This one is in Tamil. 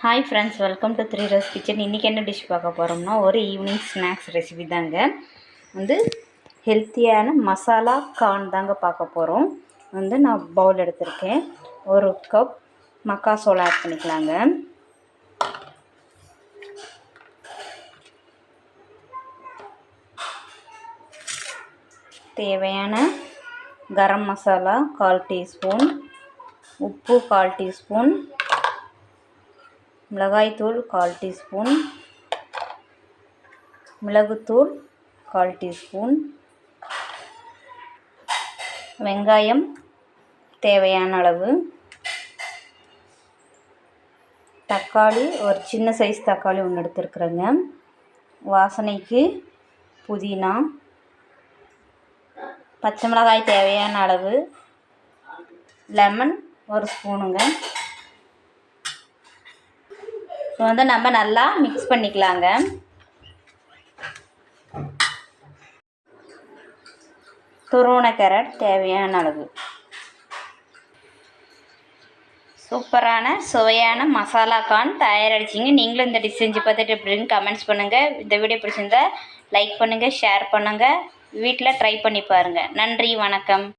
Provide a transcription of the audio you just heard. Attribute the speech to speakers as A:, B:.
A: Hi friends, welcome to 3 rose kitchen. இன்றைக்கி என்ன டிஷ் பார்க்க போகிறோம்னா, ஒரு ஈவினிங் ஸ்நாக்ஸ் ரெசிபி தாங்க. ஹெல்த்தியான மசாலா கார்ன் தாங்க பார்க்க போகிறோம். நான் பவுல் எடுத்திருக்கேன். ஒரு கப் மக்காசோளம் ஆட் பண்ணிக்கலாங்க. தேவையான கரம் மசாலா 1/4 டீஸ்பூன், உப்பு 1/4 டீஸ்பூன், மிளகாய்த்தூள் 1/4 டீஸ்பூன், மிளகுத்தூள் 1/4 டீஸ்பூன், வெங்காயம் தேவையான அளவு, தக்காளி ஒரு சின்ன சைஸ் தக்காளி ஒன்று எடுத்துருக்குறேங்க, வாசனைக்கு புதினா, பச்சை மிளகாய் தேவையான அளவு, லெமன் ஒரு ஸ்பூனுங்க. நம்ம நல்லா மிக்ஸ் பண்ணிக்கலாங்க. துருவன கேரட் தேவையான அளவு. சூப்பரான சுவையான மசாலா கார்ன் தயாரிச்சிங்க. நீங்களும் இந்த டிஷ் செஞ்சு பார்த்துட்டு எப்படின்னு கமெண்ட்ஸ் பண்ணுங்கள். இந்த வீடியோ பிடிச்சிருந்தா லைக் பண்ணுங்கள், ஷேர் பண்ணுங்கள், வீட்டில் ட்ரை பண்ணி பாருங்கள். நன்றி, வணக்கம்.